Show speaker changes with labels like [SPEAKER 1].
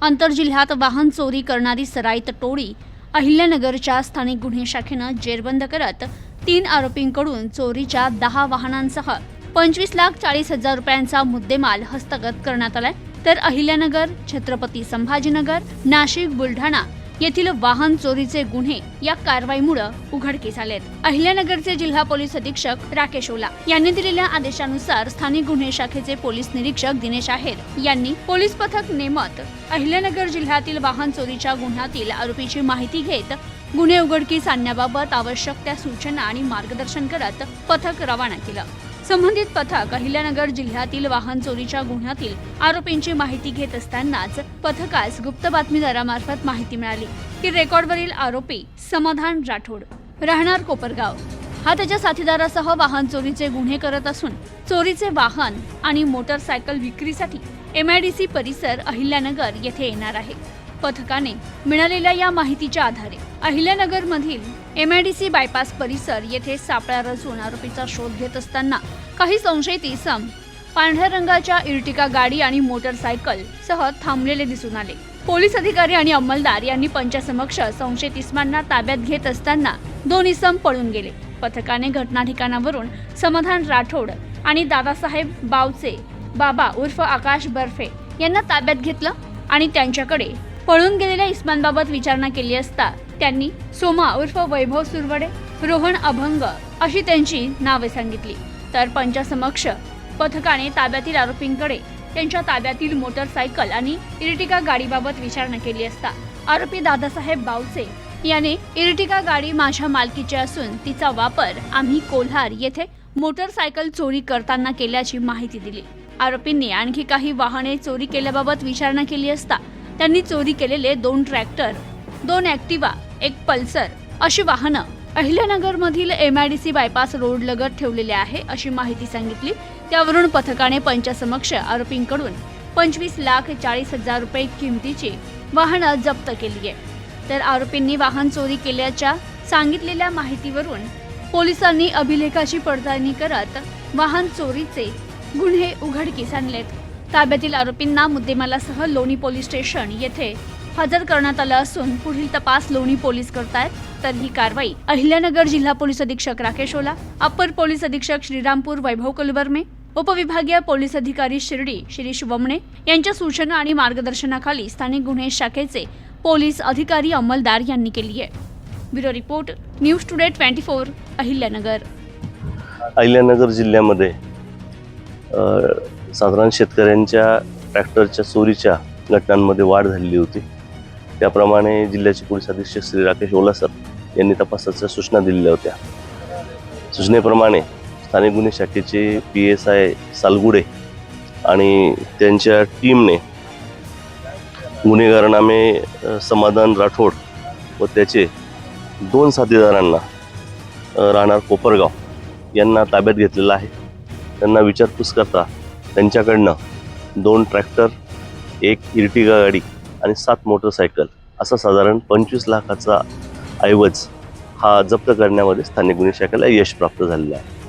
[SPEAKER 1] आंतरजिल्ह्यात वाहन चोरी करणारी सराईत टोळी अहिल्यानगरच्या स्थानिक गुन्हे शाखेनं जेरबंद करत 3 आरोपींकडून चोरीच्या 10 वाहनांसह 25,40,000 रुपयांचा मुद्देमाल हस्तगत करण्यात आलाय। तर अहिल्यानगर, छत्रपती संभाजीनगर, नाशिक, बुलढाणा येथील वाहन चोरीचे गुन्हे या कारवाईमुळे उघडकीस आलेत। अहिल्यानगरचे जिल्हा पोलीस अधीक्षक राकेश ओला यांनी दिलेल्या आदेशानुसार स्थानिक गुन्हे शाखेचे पोलीस निरीक्षक दिनेश आहेर यांनी पोलीस पथक नेमत अहिल्यानगर जिल्ह्यातील वाहन चोरीच्या गुन्ह्यातील आरोपीची माहिती घेत गुन्हे उघडकीस आणण्याबाबत आवश्यक त्या सूचना आणि मार्गदर्शन करत पथक रवाना केलं। संबंधित पथक अहिल्यानगर जिल्ह्यातील वाहन चोरीच्या गुन्ह्यातील आरोपींची माहिती घेत असतानाच पथकास गुप्त बातमीदारामार्फत माहिती मिळाली की रेकॉर्डवरील आरोपी समाधान राठोड राहणार कोपरगाव हा त्याच्या साथीदारासह वाहन चोरीचे गुन्हे करत असून चोरीचे वाहन आणि मोटरसायकल विक्रीसाठी MIDC परिसर अहिल्यानगर येथे येणार आहे। पथकाने मिळालेल्या या माहितीच्या आधारे अहिल्यानगर मधील MIDC बायपास परिसर येथे सापळा रचून आरोपीचा शोध घेत असताना काही संशयित इसम पांढऱ्या रंगाच्या इर्टिका गाडी आणि मोटरसायकल सह थांबलेले दिसून आले। पोलीस अधिकारी आणि अंमलदार यांनी पंचासमक्ष संशयित इसमांना ताब्यात घेत असताना 2 इसम पळून गेले। पथकाने घटना ठिकाणावरून समाधान राठोड आणि दादासाहेब बावचे बाबा उर्फ आकाश बर्फे यांना ताब्यात घेतलं आणि त्यांच्याकडे पळून गेलेल्या इस्मांबाबत विचारणा केली असता त्यांनी सोमा उर्फ वैभव सुरवडे, रोहन अभंग अशी त्यांची नावे सांगितली। तर पंचासमक्ष पथकाने ताब्यातील आरोपींकडे त्यांच्या ताब्यातील मोटरसायकल आणि इर्टिका गाडीबाबत विचारणा केली असता आरोपी दादासाहेब बावचे याने इर्टिका गाडी माझ्या मालकीची असून तिचा वापर आम्ही कोल्हार येथे मोटरसायकल चोरी करताना केल्याची माहिती दिली। आरोपींनी आणखी काही वाहने चोरी केल्याबाबत विचारणा केली असता त्यांनी चोरी केलेले 2 ट्रॅक्टर, 2 ॲक्टिवा, 1 पल्सर अशी वाहनं अहिल्यानगर मधील MIDC बायपास रोड लगत ठेवलेले आहे अशी माहिती सांगितली। त्यावरून पथकाने पंचासमक्ष आरोपींकडून 25,40,000 रुपये किमतीची वाहनं जप्त केली आहे। तर आरोपींनी वाहन चोरी केल्याच्या सांगितलेल्या माहितीवरून पोलिसांनी अभिलेखाची पडताळणी करत वाहन चोरीचे गुन्हे उघडकीस आणलेत। ताब्यातील आरोपींना मुद्देमालासह लोणी पोलीस स्टेशन येथे हजर करण्यात आलं असून पुढील तपास लोणी पोलीस करतायत। तर ही कारवाई अहिल्यानगर जिल्हा पोलीस अधीक्षक राकेश ओला, अप्पर पोलीस अधीक्षक श्रीरामपूर वैभव कुलवर्मे, उपविभागीय पोलीस अधिकारी शिर्डी शिरीष वमणे यांच्या सूचना आणि मार्गदर्शनाखाली स्थानिक गुन्हे शाखेचे पोलीस अधिकारी अंमलदार यांनी केली आहे। Bureau report, news today 24 Ahilyanagar.
[SPEAKER 2] Ahilyanagar जिल्ह्यामध्ये साधारण शेतकऱ्यांच्या ट्रॅक्टरच्या चोरीच्या घटनांमध्ये वाढ झालेली होती। त्याप्रमाणे जिल्ह्याचे पोलीस अधीक्षक श्री राकेश ओला सर यांनी तपासाच्या सूचना दिलेल्या होत्या। सूचनेप्रमाणे स्थानिक गुन्हे शाखेचे PSI सालगुडे आणि त्यांच्या टीमने गुन्हेगारनामे समाधान राठोड व त्याचे 2 साथीदारांना राहणार कोपरगाव यांना ताब्यात घेतलेला आहे। त्यांना विचारपूस करता त्यांच्याकडनं 2 ट्रॅक्टर, 1 इर्टिगा गाडी आणि 7 मोटरसायकल असा साधारण 25 लाखाचा ऐवज हा जप्त करण्यामध्ये स्थानिक गुन्हे शाखेला यश प्राप्त झालेलं आहे।